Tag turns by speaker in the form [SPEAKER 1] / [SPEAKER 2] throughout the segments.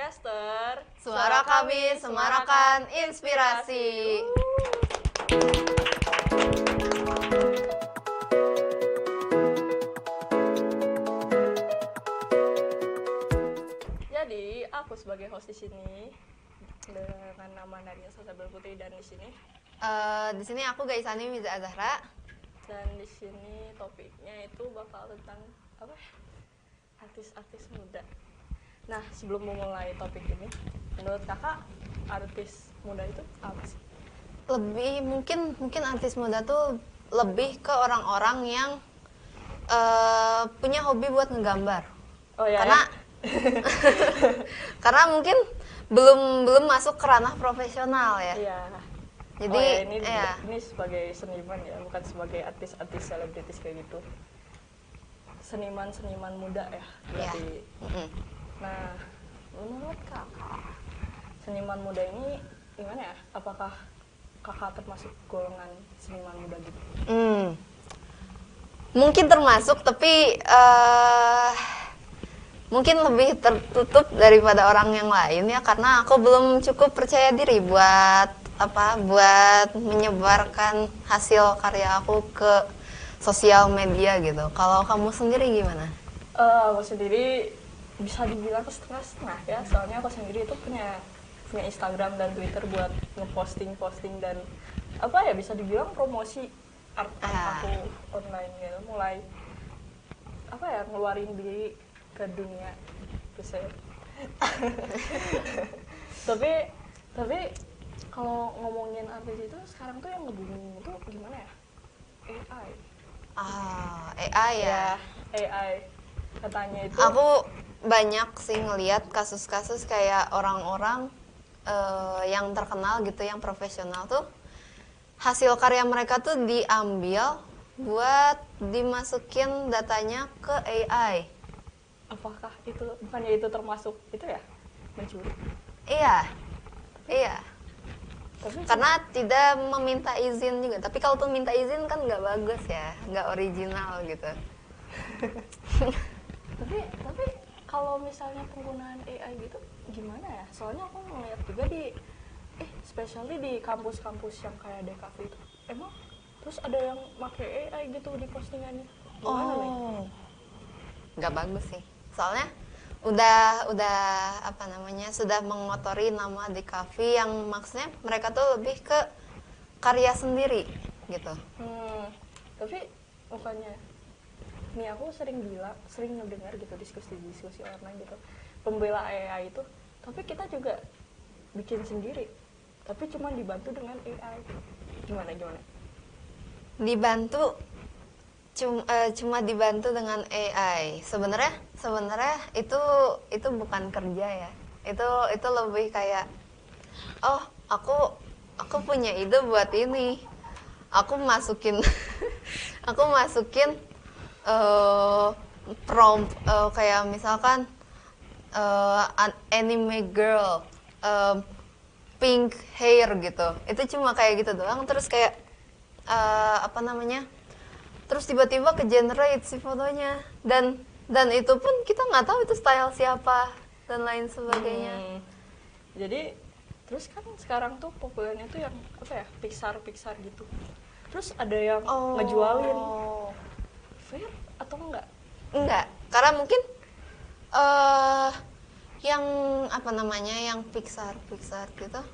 [SPEAKER 1] podcaster.
[SPEAKER 2] Suara kami semarakan inspirasi.
[SPEAKER 1] Jadi, aku sebagai host di sini dengan nama Nadia Sosabel Putri dan di sini
[SPEAKER 2] Di sini aku Gaisani Miza Azahra.
[SPEAKER 1] dan di sini topiknya itu bakal tentang apa? Artis-artis muda. Nah, sebelum memulai topik ini, menurut kakak artis muda itu apa sih?
[SPEAKER 2] Lebih mungkin artis muda tuh lebih ke orang-orang yang punya hobi buat ngegambar.
[SPEAKER 1] Oh ya.
[SPEAKER 2] Karena karena mungkin belum masuk ke ranah profesional ya.
[SPEAKER 1] Iya.
[SPEAKER 2] Jadi
[SPEAKER 1] ini sebagai seniman ya, bukan sebagai artis-artis selebritis kayak gitu. Seniman muda ya berarti.
[SPEAKER 2] Mm-mm.
[SPEAKER 1] Nah, menurut kakak, seniman muda ini gimana ya? Apakah kakak termasuk golongan seniman muda gitu?
[SPEAKER 2] Mungkin termasuk, tapi mungkin lebih tertutup daripada orang yang lain ya, karena aku belum cukup percaya diri buat menyebarkan hasil karya aku ke sosial media gitu. Kalau kamu sendiri gimana?
[SPEAKER 1] Aku sendiri bisa dibilang setengah-setengah ya, soalnya aku sendiri itu punya Instagram dan Twitter buat ngeposting dan apa ya, bisa dibilang promosi art aku online gitu, mulai apa ya, ngeluarin diri ke dunia terus ya. tapi kalau ngomongin artis itu sekarang tuh yang nge-booming itu gimana ya? AI.
[SPEAKER 2] AI ya.
[SPEAKER 1] AI katanya itu.
[SPEAKER 2] Aku banyak sih ngelihat kasus-kasus kayak orang-orang yang terkenal gitu, yang profesional tuh hasil karya mereka tuh diambil buat dimasukin datanya ke AI.
[SPEAKER 1] Apakah itu bukannya itu termasuk itu ya, mencuri?
[SPEAKER 2] Iya. Karena tidak meminta izin juga. Tapi kalau tuh minta izin kan nggak bagus ya, nggak original gitu.
[SPEAKER 1] tapi kalau misalnya penggunaan AI gitu gimana ya? Soalnya aku ngeliat juga especially di kampus-kampus yang kayak DKV itu, emang terus ada yang pakai AI gitu di postingannya. Gimana nih?
[SPEAKER 2] Nggak bagus sih. Soalnya udah sudah mengotori nama DKV yang maksudnya mereka tuh lebih ke karya sendiri gitu.
[SPEAKER 1] Tapi bukannya nih, aku sering ngedengar gitu diskusi online gitu, pembela AI itu, tapi kita juga bikin sendiri tapi cuma dibantu dengan AI. Gimana?
[SPEAKER 2] Dibantu cuma dibantu dengan AI. Sebenarnya itu bukan kerja ya. Itu lebih kayak, oh, aku punya ide buat ini. Aku masukin prompt, kayak misalkan anime girl, pink hair gitu. Itu cuma kayak gitu doang, terus kayak terus tiba-tiba ke generate si fotonya, dan itu pun kita nggak tahu itu style siapa dan lain sebagainya.
[SPEAKER 1] Jadi terus kan sekarang tuh populernya tuh yang apa ya, Pixar gitu. Terus ada yang ngejualin. Fair atau enggak?
[SPEAKER 2] Enggak, karena mungkin yang yang Pixar gitu,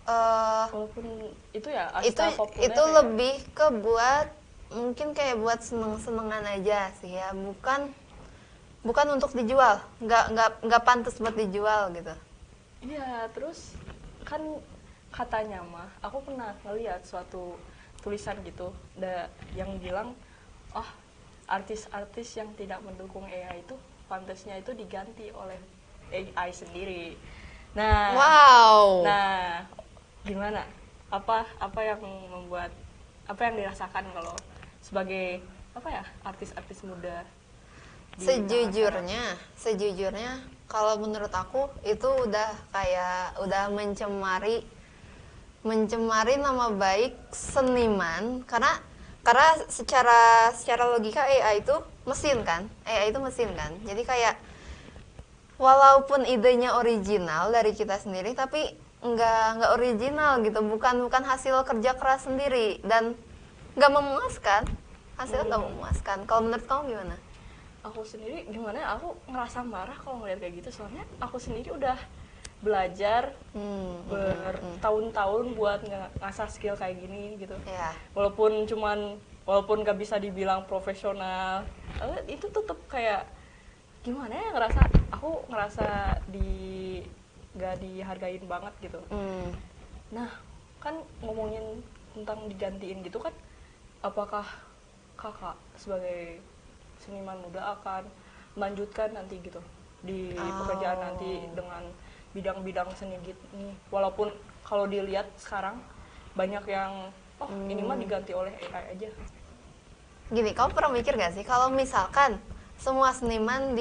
[SPEAKER 1] Walaupun itu ya asta populer
[SPEAKER 2] itu
[SPEAKER 1] ya.
[SPEAKER 2] lebih ke buat mungkin kayak buat seneng-senengan aja sih ya, bukan untuk dijual, nggak pantas buat dijual gitu.
[SPEAKER 1] Iya, terus kan katanya mah, aku pernah ngeliat suatu tulisan gitu, yang bilang, artis-artis yang tidak mendukung AI itu pantasnya itu diganti oleh AI sendiri. Nah,
[SPEAKER 2] Wow.
[SPEAKER 1] Nah, gimana? Apa yang dirasakan kalau sebagai artis-artis muda?
[SPEAKER 2] Sejujurnya kalau menurut aku itu udah mencemari nama baik seniman, karena secara logika AI itu mesin kan. Jadi kayak walaupun idenya original dari kita sendiri, tapi nggak original gitu, bukan hasil kerja keras sendiri dan nggak memuaskan, hasilnya nggak memuaskan. Kalau menurut kamu gimana?
[SPEAKER 1] Aku sendiri gimana ya, aku ngerasa marah kalau ngeliat kayak gitu, soalnya aku sendiri udah belajar bertahun-tahun buat ngasah skill kayak gini gitu.
[SPEAKER 2] Ya.
[SPEAKER 1] Walaupun gak bisa dibilang profesional, itu tetap kayak gimana ya, aku ngerasa gak dihargain banget gitu. Nah, kan ngomongin tentang digantiin gitu kan, apakah kakak sebagai seniman muda akan melanjutkan nanti gitu di pekerjaan nanti dengan bidang-bidang seni gitu nih, walaupun kalau dilihat sekarang banyak yang ini mah diganti oleh AI aja.
[SPEAKER 2] Gini, kamu pernah mikir gak sih kalau misalkan semua seniman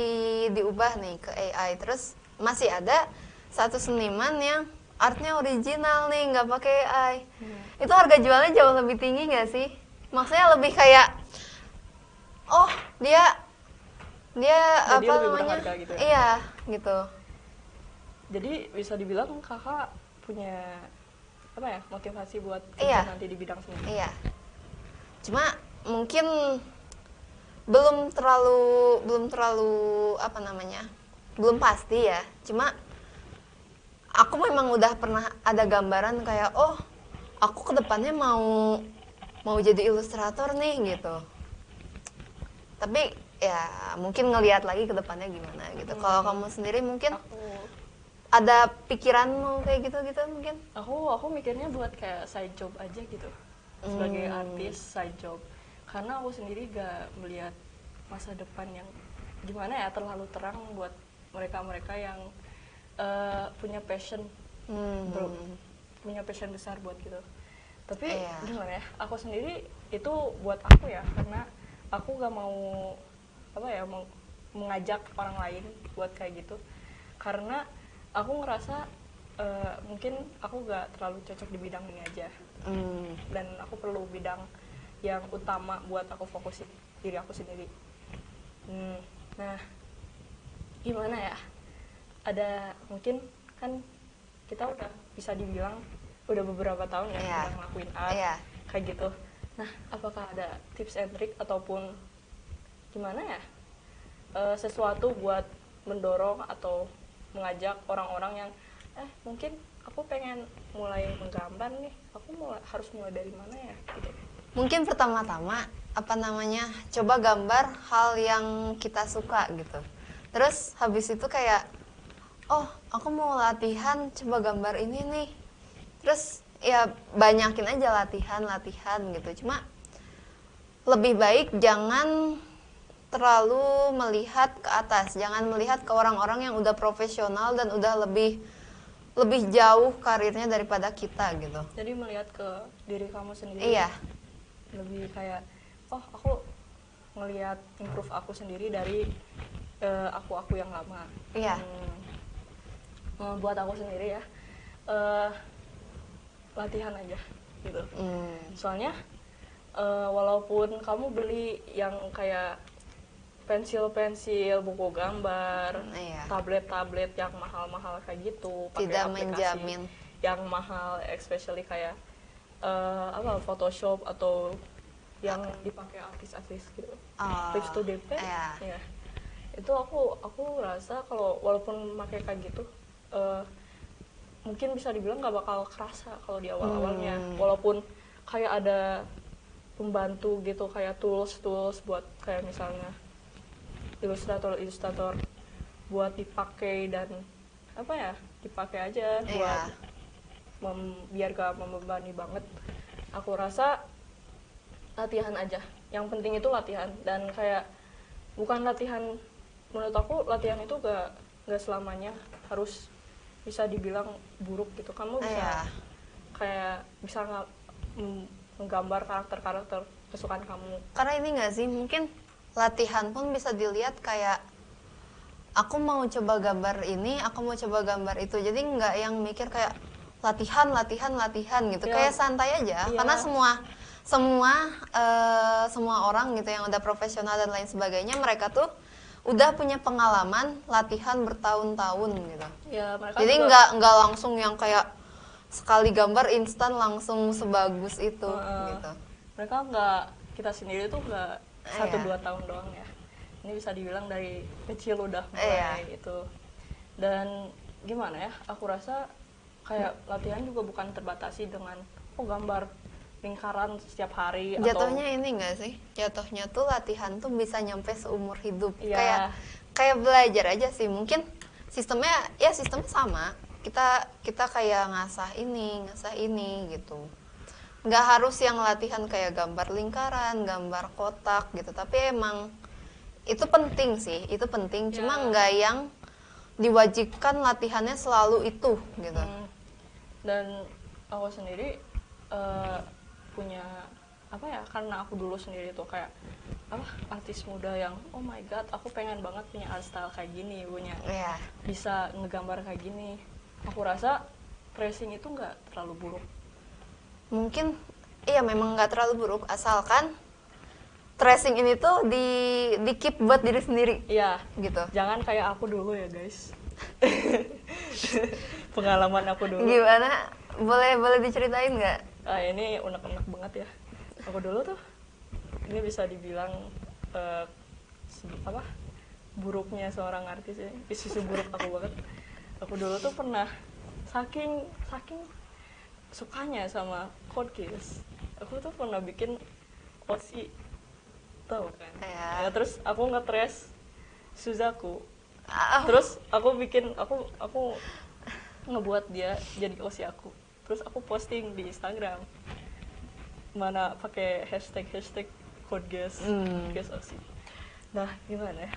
[SPEAKER 2] diubah nih ke AI, terus masih ada satu seniman yang artnya original nih, nggak pakai AI, itu harga jualnya jauh lebih tinggi gak sih? Maksudnya lebih kayak, oh dia
[SPEAKER 1] Jadi
[SPEAKER 2] apa
[SPEAKER 1] lebih
[SPEAKER 2] namanya?
[SPEAKER 1] berharga gitu ya?
[SPEAKER 2] Iya, gitu.
[SPEAKER 1] Jadi bisa dibilang kakak punya apa ya, motivasi buat
[SPEAKER 2] Iya.
[SPEAKER 1] kerja nanti di bidang seni.
[SPEAKER 2] Iya. Cuma mungkin belum terlalu apa namanya? Belum pasti ya. Cuma aku memang udah pernah ada gambaran kayak, oh, aku kedepannya mau jadi ilustrator nih gitu. Tapi ya mungkin ngelihat lagi kedepannya gimana gitu. Kalau kamu sendiri mungkin ada pikiran mau kayak gitu mungkin?
[SPEAKER 1] Aku mikirnya buat kayak side job aja gitu, sebagai artis side job, karena aku sendiri gak melihat masa depan yang gimana ya, terlalu terang buat mereka yang punya passion punya passion besar buat gitu. Tapi gimana ya, aku sendiri itu buat aku ya, karena aku gak mau apa ya, mengajak orang lain buat kayak gitu, karena aku ngerasa mungkin aku gak terlalu cocok di bidang ini aja, dan aku perlu bidang yang utama buat aku fokusin diri aku sendiri. Nah, gimana ya, ada mungkin kan kita udah bisa dibilang udah beberapa tahun ya kita ngelakuin art kayak gitu. Nah, apakah ada tips and trick ataupun gimana ya, sesuatu buat mendorong atau mengajak orang-orang yang mungkin aku pengen mulai menggambar nih, aku harus mulai dari mana ya gitu.
[SPEAKER 2] Mungkin pertama-tama apa namanya, coba gambar hal yang kita suka gitu. Terus habis itu kayak, oh aku mau latihan coba gambar ini nih. Terus ya banyakin aja latihan gitu. Cuma lebih baik jangan terlalu melihat ke atas, jangan melihat ke orang-orang yang udah profesional dan udah lebih jauh karirnya daripada kita gitu.
[SPEAKER 1] Jadi melihat ke diri kamu sendiri.
[SPEAKER 2] Iya.
[SPEAKER 1] Lebih kayak, oh aku ngelihat improve aku sendiri dari aku yang lama.
[SPEAKER 2] Iya.
[SPEAKER 1] Buat aku sendiri ya, latihan aja gitu. Soalnya walaupun kamu beli yang kayak pensil, buku gambar, tablet yang mahal-mahal kayak gitu, pakai
[SPEAKER 2] tidak
[SPEAKER 1] aplikasi
[SPEAKER 2] menjamin
[SPEAKER 1] yang mahal, especially kayak Photoshop atau yang dipakai artis-artis gitu, Lips to DP, ya. Itu aku rasa kalau walaupun pakai kayak gitu, mungkin bisa dibilang nggak bakal kerasa kalau di awal-awalnya, walaupun kayak ada pembantu gitu, kayak tools buat kayak misalnya ilustrator buat dipakai dan apa ya, dipakai aja buat biar gak membebani banget. Aku rasa latihan aja, yang penting itu latihan, dan kayak bukan latihan, menurut aku latihan itu gak selamanya harus bisa dibilang buruk gitu. Kamu bisa kayak bisa menggambar karakter kesukaan kamu.
[SPEAKER 2] Karena ini nggak sih, mungkin latihan pun bisa dilihat kayak aku mau coba gambar ini, aku mau coba gambar itu. Jadi nggak yang mikir kayak latihan gitu. Kayak santai aja. Karena semua orang gitu yang udah profesional dan lain sebagainya, mereka tuh udah punya pengalaman latihan bertahun-tahun gitu.
[SPEAKER 1] Ya mereka
[SPEAKER 2] Jadi
[SPEAKER 1] juga,
[SPEAKER 2] nggak langsung yang kayak sekali gambar instan langsung sebagus itu gitu.
[SPEAKER 1] mereka nggak, kita sendiri tuh nggak
[SPEAKER 2] Iya.
[SPEAKER 1] 1-2 tahun doang ya. Ini bisa dibilang dari kecil udah
[SPEAKER 2] Iya.
[SPEAKER 1] mulai itu. Dan gimana ya, aku rasa kayak latihan juga bukan terbatasi dengan gambar lingkaran setiap hari
[SPEAKER 2] Jatuhnya ini enggak sih? Jatuhnya tuh latihan tuh bisa nyampe seumur hidup.
[SPEAKER 1] Iya.
[SPEAKER 2] Kayak belajar aja sih. Mungkin sistemnya sama. Kita kayak ngasah ini gitu. Nggak harus yang latihan kayak gambar lingkaran, gambar kotak gitu. Tapi emang itu penting sih, itu penting. Cuma nggak yang diwajibkan latihannya selalu itu gitu.
[SPEAKER 1] Dan aku sendiri punya apa ya, karena aku dulu sendiri tuh kayak artis muda yang oh my god, aku pengen banget punya art style kayak gini, punya bisa ngegambar kayak gini. Aku rasa tracing itu nggak terlalu buruk.
[SPEAKER 2] Mungkin iya memang nggak terlalu buruk asalkan tracing ini tuh di keep buat diri sendiri.
[SPEAKER 1] Iya,
[SPEAKER 2] gitu.
[SPEAKER 1] Jangan kayak aku dulu ya guys. Pengalaman aku dulu.
[SPEAKER 2] Gimana? Boleh diceritain nggak?
[SPEAKER 1] Ini unek-unek banget ya. Aku dulu tuh, ini bisa dibilang buruknya seorang artis ya. Sisi buruk aku banget. Aku dulu tuh pernah saking sukanya sama Code Geass, aku tuh pernah bikin OC, tahu kan? Ya, terus aku nge-trace Suzaku. Terus aku ngebuat dia jadi OC aku. Terus aku posting di Instagram. Mana pakai hashtag Code Geass, Geass OC. Nah, gimana ya?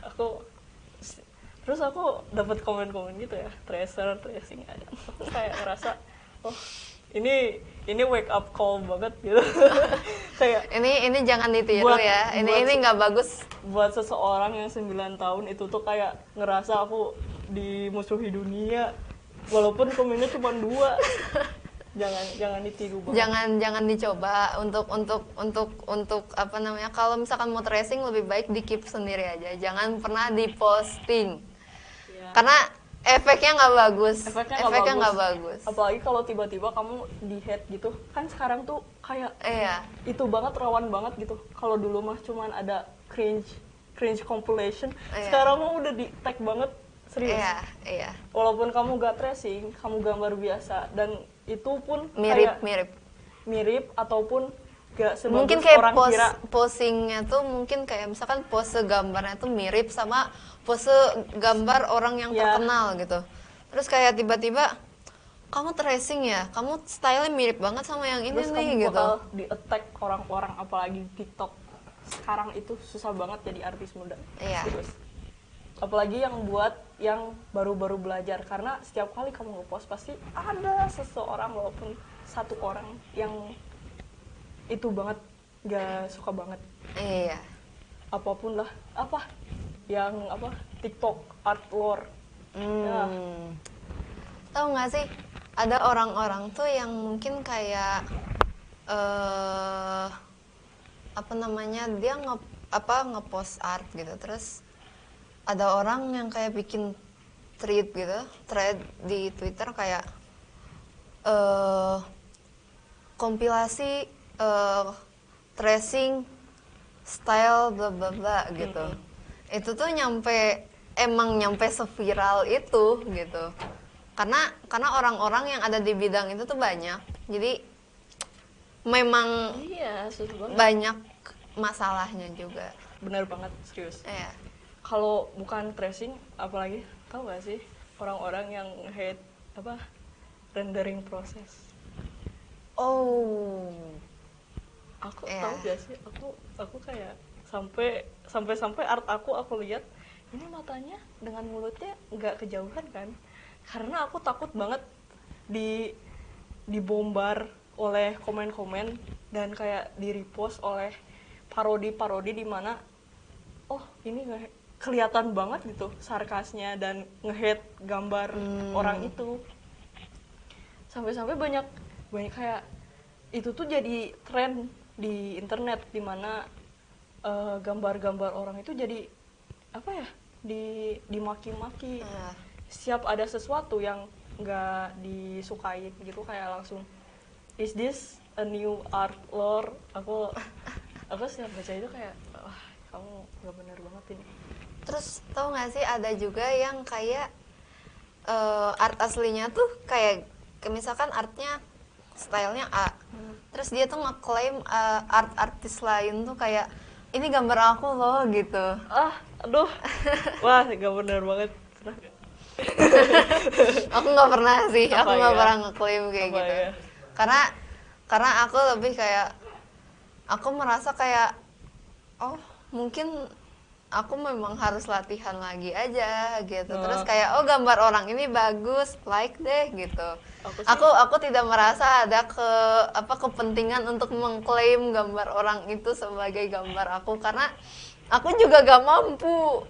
[SPEAKER 1] Terus aku dapat komen-komen gitu ya, tracing aja. Aku kayak ngerasa, oh ini wake up call banget gitu. Kayak
[SPEAKER 2] ini jangan ditiru ya. Ini nggak bagus.
[SPEAKER 1] Buat seseorang yang 9 tahun itu tuh kayak ngerasa aku dimusuhi dunia, walaupun komennya cuma 2. Jangan ditiru banget.
[SPEAKER 2] Jangan dicoba untuk apa namanya, kalau misalkan mau tracing lebih baik di keep sendiri aja, jangan pernah diposting karena efeknya nggak bagus. Efeknya nggak bagus.
[SPEAKER 1] Apalagi kalau tiba-tiba kamu di hate gitu kan, sekarang tuh kayak itu banget, rawan banget gitu. Kalau dulu mah cuman ada cringe compilation, sekarang mah udah di tag banget, serius.
[SPEAKER 2] Iya.
[SPEAKER 1] Walaupun kamu gak tracing, kamu gambar biasa, dan itu pun mirip ataupun gak sebagus
[SPEAKER 2] mungkin kayak
[SPEAKER 1] orang kira.
[SPEAKER 2] posingnya tuh mungkin kayak misalkan pose gambarnya tuh mirip sama pose gambar orang yang terkenal gitu. Terus kayak tiba-tiba kamu tracing ya, kamu stylenya mirip banget sama yang ini.
[SPEAKER 1] Terus
[SPEAKER 2] nih
[SPEAKER 1] kamu
[SPEAKER 2] gitu.
[SPEAKER 1] bakal di-attack orang-orang, apalagi di TikTok. Sekarang itu susah banget jadi artis muda. Terus apalagi yang baru-baru belajar, karena setiap kali kamu ngepost pasti ada seseorang, walaupun 1 orang yang itu banget gak suka banget. Apapun lah, TikTok art lore.
[SPEAKER 2] Tahu nggak sih, ada orang-orang tuh yang mungkin kayak apa namanya, dia ngepost art gitu, terus ada orang yang kayak bikin thread di Twitter kayak kompilasi tracing style bla bla bla gitu. Itu tuh emang nyampe seviral itu gitu. Karena orang-orang yang ada di bidang itu tuh banyak. Jadi memang banyak masalahnya juga.
[SPEAKER 1] Bener banget, serius.
[SPEAKER 2] Kalau
[SPEAKER 1] bukan tracing, apalagi tahu gak sih orang-orang yang hate rendering proses? Aku tahu gak sih, aku kayak sampai art aku lihat ini matanya dengan mulutnya nggak kejauhan kan, karena aku takut banget dibombar oleh komen-komen dan kayak di repost oleh parodi di mana ini kelihatan banget gitu sarkasnya dan nge-hate gambar orang itu, sampai banyak kayak itu tuh jadi tren di internet, dimana gambar-gambar orang itu jadi dimaki-maki.
[SPEAKER 2] Ah.
[SPEAKER 1] Siap ada sesuatu yang nggak disukai gitu kayak langsung, is this a new art lore? Aku setiap baca itu kayak, wah kamu nggak benar banget ini.
[SPEAKER 2] Terus tau nggak sih ada juga yang kayak art aslinya tuh kayak misalkan artnya stylenya A, terus dia tuh ngeklaim art artis lain tuh kayak ini gambar aku loh gitu.
[SPEAKER 1] Aduh, wah nggak benar banget.
[SPEAKER 2] Aku nggak pernah sih, aku
[SPEAKER 1] Apa
[SPEAKER 2] nggak
[SPEAKER 1] ya?
[SPEAKER 2] pernah ngeklaim kayak
[SPEAKER 1] Apa
[SPEAKER 2] gitu.
[SPEAKER 1] ya?
[SPEAKER 2] Karena aku lebih kayak aku merasa kayak oh mungkin aku memang harus latihan lagi aja gitu.
[SPEAKER 1] Nah.
[SPEAKER 2] Terus kayak oh gambar orang ini bagus, like deh gitu.
[SPEAKER 1] Aku sih-
[SPEAKER 2] Aku tidak merasa ada kepentingan untuk mengklaim gambar orang itu sebagai gambar aku karena aku juga gak mampu.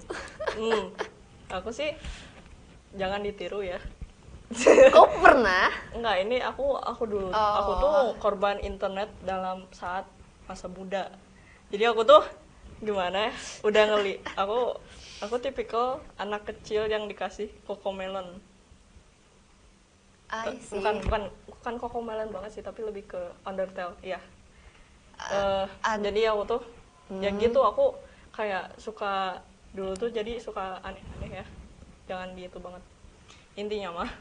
[SPEAKER 1] Aku sih jangan ditiru ya.
[SPEAKER 2] Kau pernah?
[SPEAKER 1] Enggak, ini aku dulu.
[SPEAKER 2] Oh.
[SPEAKER 1] Aku tuh korban internet dalam saat masa muda. Jadi aku tuh gimana ya? Udah aku tipikal anak kecil yang dikasih Cocomelon.
[SPEAKER 2] I see.
[SPEAKER 1] Bukan Cocomelon banget sih, tapi lebih ke Undertale, iya. Jadi aku tuh ya gitu, aku kayak suka dulu tuh jadi suka aneh-aneh ya. Jangan gitu banget. Intinya mah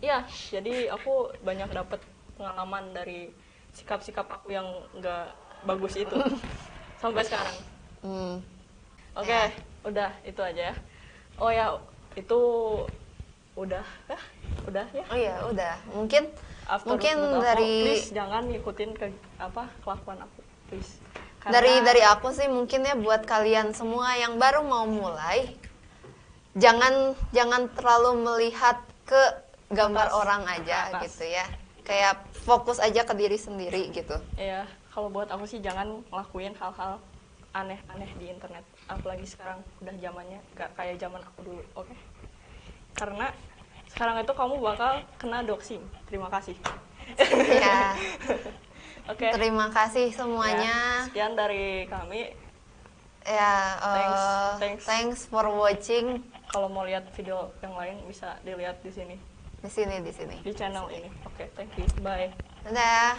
[SPEAKER 1] iya, jadi aku banyak dapet pengalaman dari sikap-sikap aku yang nggak bagus itu sampai sekarang. Oke, udah itu aja ya. Oh ya, itu udah ya.
[SPEAKER 2] Oh ya udah, mungkin
[SPEAKER 1] After
[SPEAKER 2] mungkin
[SPEAKER 1] menurut aku,
[SPEAKER 2] dari
[SPEAKER 1] please jangan ngikutin kelakuan aku, please.
[SPEAKER 2] dari aku sih mungkin ya buat kalian semua yang baru mau mulai, jangan terlalu melihat ke gambar
[SPEAKER 1] Atas.
[SPEAKER 2] orang aja
[SPEAKER 1] Atas.
[SPEAKER 2] gitu ya. Kayak fokus aja ke diri sendiri gitu.
[SPEAKER 1] Iya, kalau buat aku sih jangan ngelakuin hal-hal aneh-aneh di internet. Apalagi sekarang udah zamannya gak kayak zaman aku dulu, oke? Karena sekarang itu kamu bakal kena doxing. Terima kasih.
[SPEAKER 2] Ya.
[SPEAKER 1] Oke.
[SPEAKER 2] Terima kasih semuanya.
[SPEAKER 1] Ya, sekian dari kami.
[SPEAKER 2] Ya,
[SPEAKER 1] Thanks.
[SPEAKER 2] for watching.
[SPEAKER 1] Kalau mau lihat video yang lain bisa dilihat di sini.
[SPEAKER 2] Di sini.
[SPEAKER 1] Di channel ini. Oke, thank you. Bye.
[SPEAKER 2] Dadah.